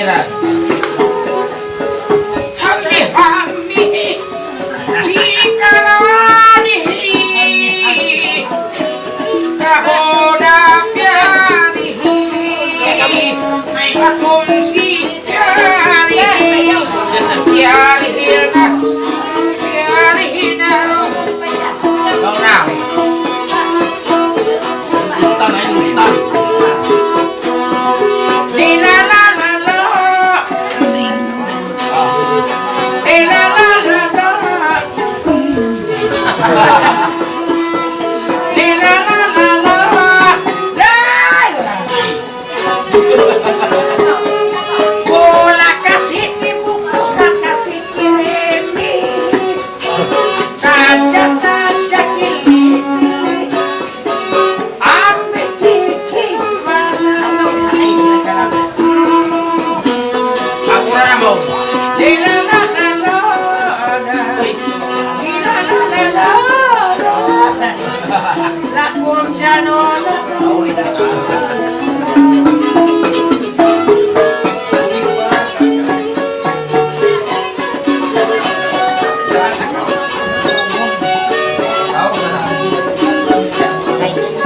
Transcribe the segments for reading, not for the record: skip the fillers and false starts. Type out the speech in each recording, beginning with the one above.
Iran. Hami-hami di karanihi kahona pyarihi akum si pyarihi pyarihina pyarihina. Kau now. Gusta na yun, gusta.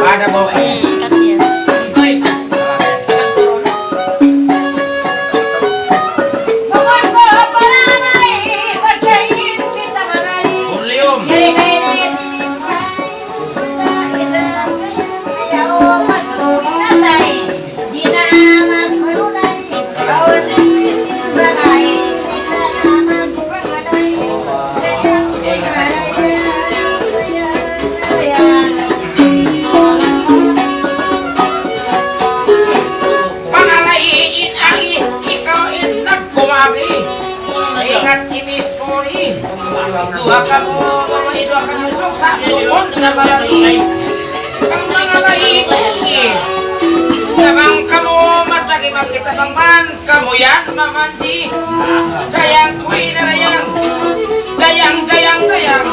Ada mau dua kamu dua kamu suksa pun tidak malai kamu malai mungkin bang kamu mata kita bang man kamu yang mamanji dayang kui dayang dayang dayang dayang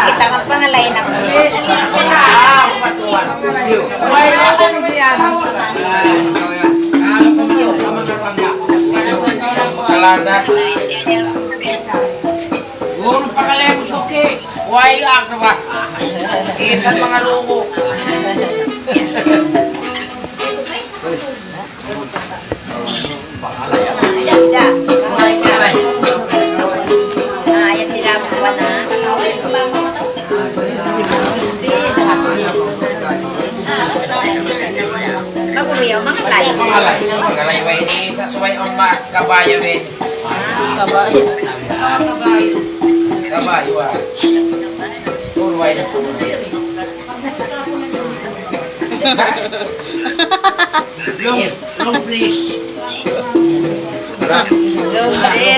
kita magpangalain ako. Why ako ba? Isan mga lugo. Mangalay ba ini sa suway on ma kabayo din. Kabayo. Kabayo ah. Turway na po. Long please. Long please.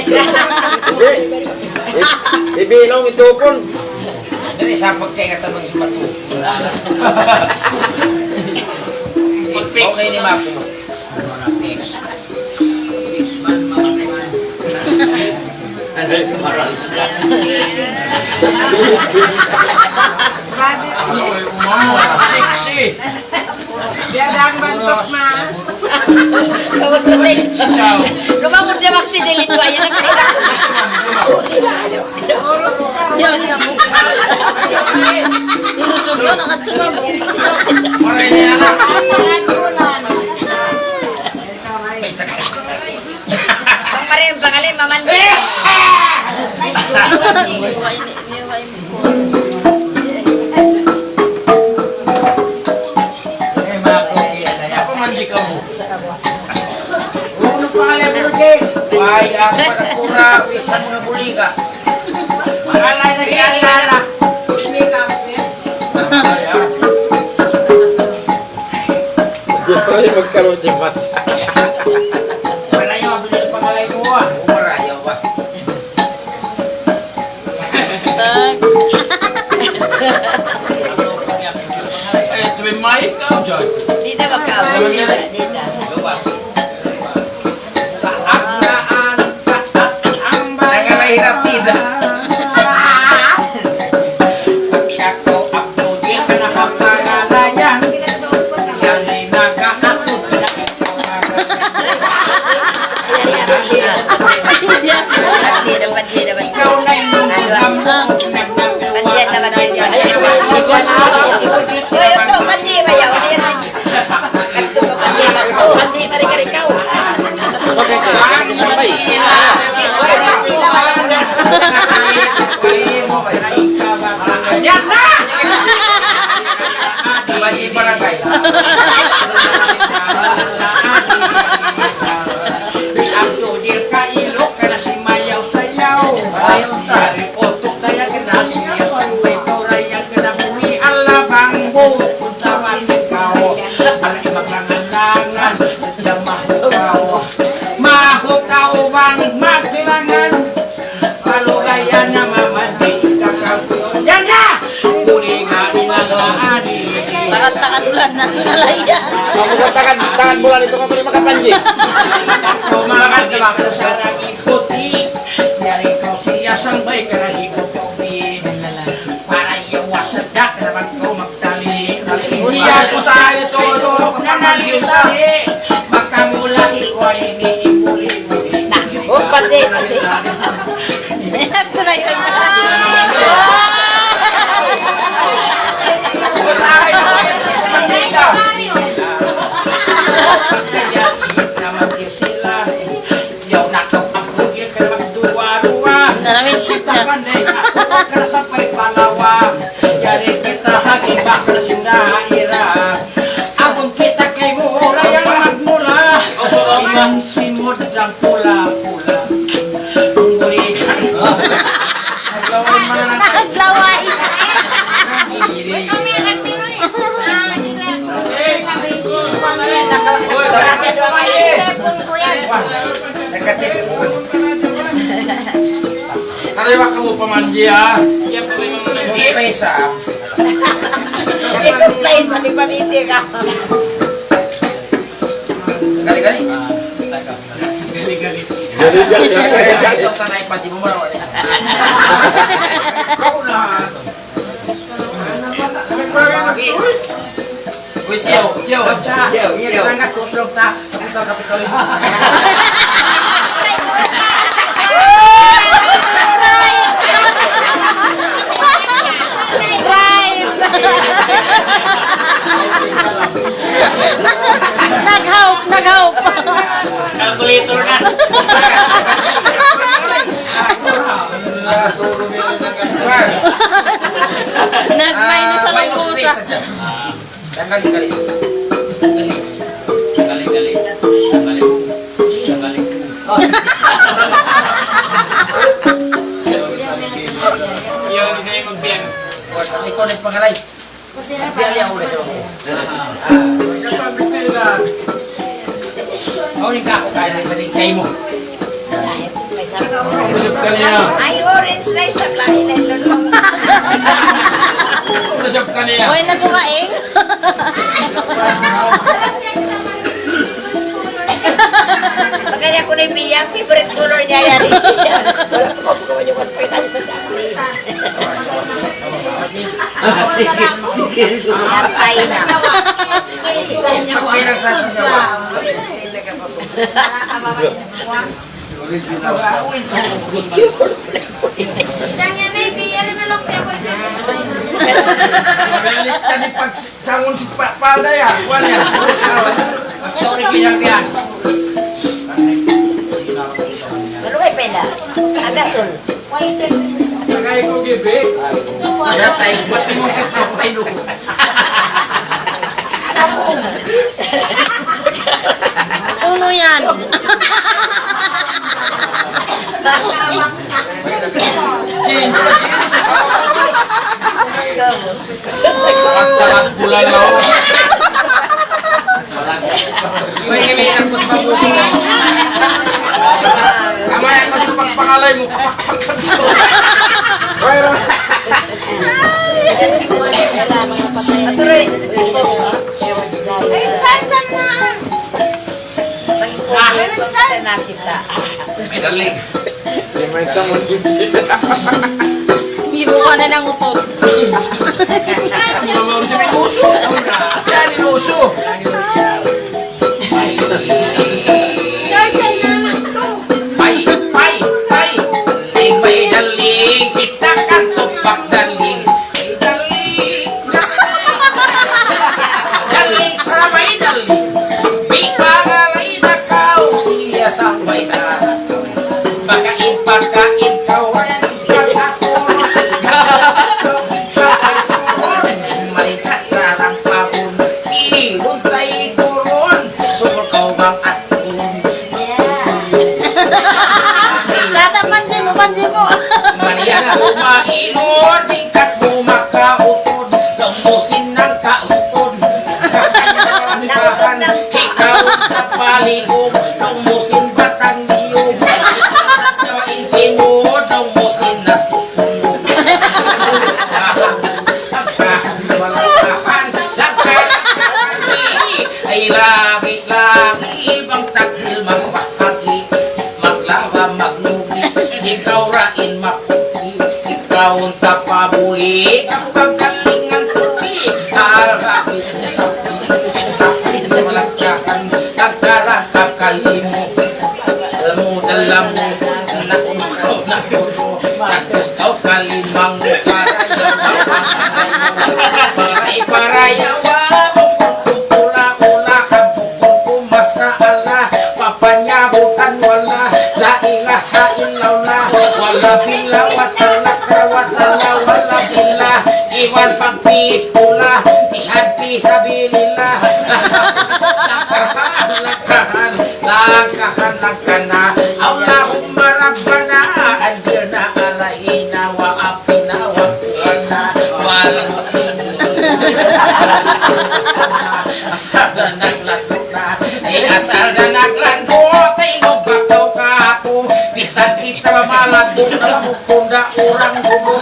Ibilong ito pun. Dali sa pagkaya tamang sumato. Okay ni Mapo. Andres maralis ka. Sexy. Biadang bantok na. Kawas mo sa'yo. Lumamod na magsidelito. Ayan ang kailangan. Oo sila. Yan nga po. Inusog yun. Nakatsuga mo. Maray niya anak. Ang marim, pangalim, mamandi. Isan mga bulika. Magalay na kiyala. Ay, magkaroon si Mat. Wala yung mabilis pangalay mo. Umarayaw ba? Eh, tuwi may ikaw dyan. Di na makawa. Di na. Kaaglaan katat ang bayan. Nangamahirap tida. Pagsako abdudil ka na kapangalayan. Yan ay nakaatod na ikaw na yung mo. Sabay. Yan na! Bagi barangay. Abdudil ka ilok ka na si Mayaw sayaw. Dari otok kaya kinasiya sambay toray ang kinabuhi alabang buot puntawan ikaw. Ang imaglangan-langan na mahukaw. Mahukaw bang magtilangan. Palugayan na mamadi kakagyo. Yan na! Muli nga inalaani. Takad-takad na nalaya. Mamugot tangan bulan itu kamu makapanji. Kumakan ka lang sa naging puti. Yari ko siya sambay ka na higutobi. Para iyawas sa dak naman ko magtali. Iya sa ito na nalitali. Magkamula iko ay iniipuli-uli. Oh, pati. Tunay sa Shit na kanday ako ka sa palawa. Yari kita hagi bakal sindaira. Abong kita kay mura yang magmula. Iyan simod ang pula-pula. Unguli Naglawan man na naglaway. Kaliwa ka mo pamandi ha. surpresa. Isuplay sa may pamisi ka. Gali-gali. Gali-gali. Kaya ito ka na ipati mo muna ulit. Ikaw na. Lagi. Uy, tiyaw. Iya ka tusok ta. Ito kapitol. Naghaw. Calculator na. Nag-minus sa Minus pusa. isa dyan. Gali-gali. Gali-gali. Yung hindi magbiyan. Ikaw na yung pangalay. Biyali ako ulit sa mga. Uli ka ako kaya Kaya sa ringkay mo. Ay, orange rice sa plahin na ito. Nasap ka niya. Uy, nagbukaing. Pagkanya ko na yung biyang, favorite color niya yan. Sige. Napay na. May nagsasanyawa. Magalit ka ni pagsangon si Pada ya. Kuan ya. Sorry kinang yan. Pero may pela. Agasol. Tagay ko gibe. Kaya tayo, buti mo ka tayo. Uno yan. Pastalan bulan lo. May imilang ko sa mabuti. Kamaya ko sa pagpangalay mo. Atuloy. Nakita. May dalig. Limenta mo din. Ibo ka na ng utot. Inuso. Yan, inuso. Pay. May dalig. Sitakan tupak dalig. Dalig sa may dalig. Di pangalay na kau siya sa may dalig. Pagkain kau ay malikat sarang pahon. Iluntay kurun. Sumur kau bang atun. Tata, pansin mo. Manian kumainod, tingkat mo makautod, lambusin ng kautod. Kakanyahan, ikaw na palihog, lambusin batang liyog. Sasajawain sinod, lambusin na susunod. Lagkahan, walang sahan, lagkahan, ay langit-langit, ibang takdil magpahagi, maglawa, magnugi, ikaw rain maputi, ikaw ang tapabuli, kapag galingan puti, halakit mo sa puti, malagkahan, nagkarang kakahimo, alam mo, nakunaw, tapos kau kalimang mo, parayawa, pula-ula, kabukong kumasaala, papanyabutan wala, la ilaha illallah, wala bila, watala, wala bila, iwan pagpis pula, tihadpi sabilillah, lakahan, Allahumma rabbana, anjirna alaina wa apina wa qurana, walang asal dan naglandok tingog bakaw ka ako, bisan kita mamalagbo na mamukunda orang bubog,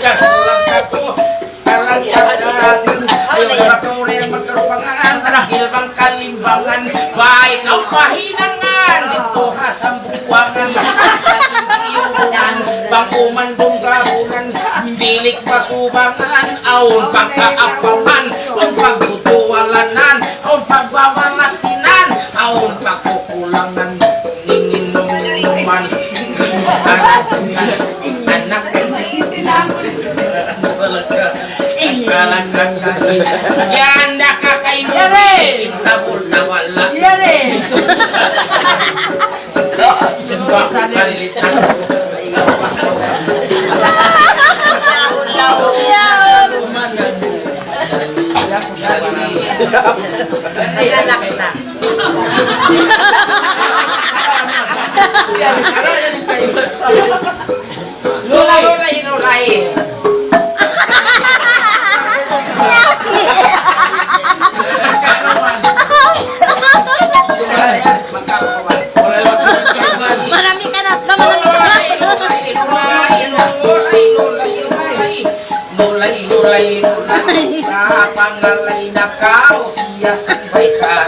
lang kako, ayaw na maturi ang magkarupangan, tarahil bang kalimbangan, baik ang pahinangan, dito ka sa buwangan, sa iyungan, bang umandong gabunan, bilik pasubangan, aun pagkaapaman, ang pagtutuwalanan, aun pagbabalatinan, aun pagkukulangan, ninginom-inuman, anak kalagkakahin, yan nakakaimuli, itabol na wala. Bakalitan Lulay. Marami ka na. Lulay. Pangalay na kao siya sabay ka.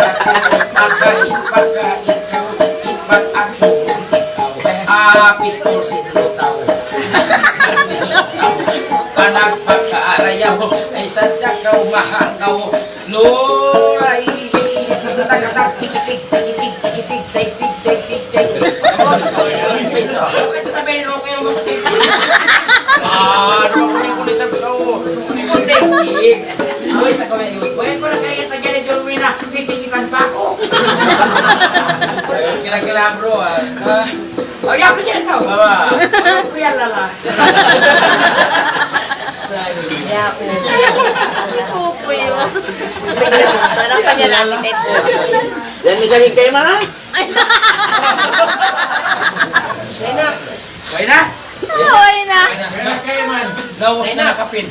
Pagkain ikaw, ipat at bukong ikaw. Pistol sinutaw. Panagpagkaarayaw ay sadya kaw mahangaw. Lulay. Tikitig. Ito sabihin mo kayo magtitig. Ano ko ni sabi ko? Titig. Uy, tagaw yun. Uy, ko na kaya tagyan ni John Wina. Titigitan pa ako. Kila bro ah. Oh, ya ko dyan ikaw. Baba. Ko yan lala. Parang pa niya lang. Yan, may sabihin kayo mana? Ay, Kaya na? Uy na. Lawas na nakapin.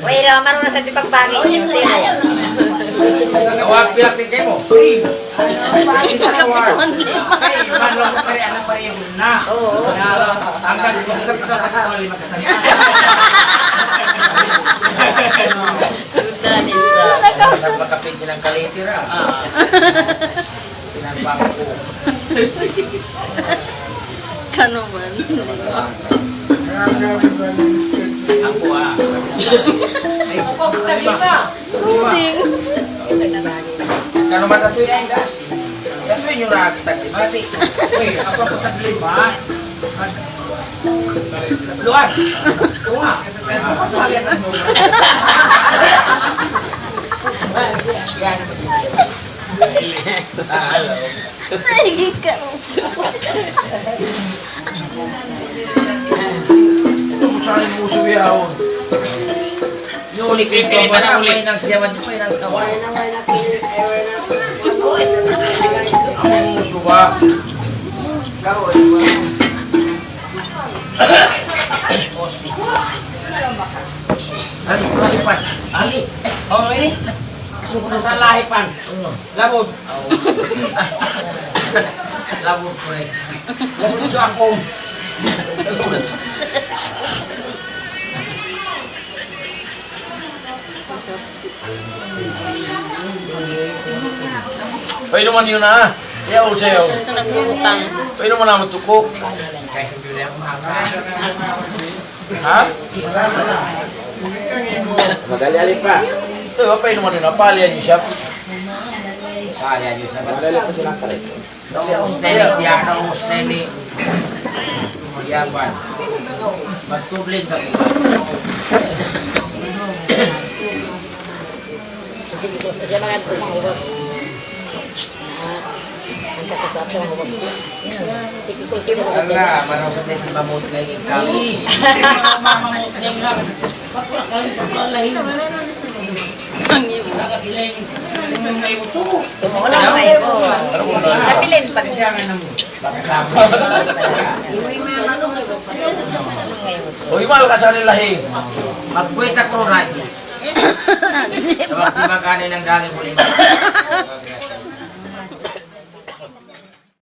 Uy na, marunong sa tipagbagay niyo sila. Awag pilak din kayo mo. Pagkaputuan lima. Ay, manlong ko pare, anak pare yung na. Oo. Hanggang kung dapat lima kasalita. Dali sa. Nasa makapin silang kalitira. Pinagpang ko. Kano man. Ako ah. Ay, Ruding. Kano man na ito yan, gas. Gas mo yung nakakita mati. uy, ako ang pagkaglima. Luan. Oo nga. Pagkagliman mo. Ay, ikaw. Saan mo uso yaw? Yung ulit yung pinita na ulit ng siyawan nyo pa yung sawa. Ang uso ba? Ay, lahipan. Ali. Oh, ini. Sa lahipan. Labog. Labog ko na isa. Labog sa akong. Pwede naman yun na. Yaw sa'yo. Ito nagmumutang. Pwede naman naman tukok. Ha? Madali pa. Ito, pwede naman yun. Napalian niyo siya. Kaya nyo sa Madali pa silang kalit. Hosteli, Diana, hosteli. Yaban. Magtubling ka po. Sige ko sa siya mga tumahubag. Ang kakasap ko ang hubag siya. Sige ko siya mga Ang nga, manaw sa tesi mamut lang yung kamo. Mama mo sa lang. Bakla kali paglalay. Ang iyo. Nakakiling. Yung may uto. Tumuhula ko kayo po. Napilin pa niya. Bakasama. O, imal ka sa nilahi. Magkwita ko, Rati. Tawag di magkano ng daling huli mo.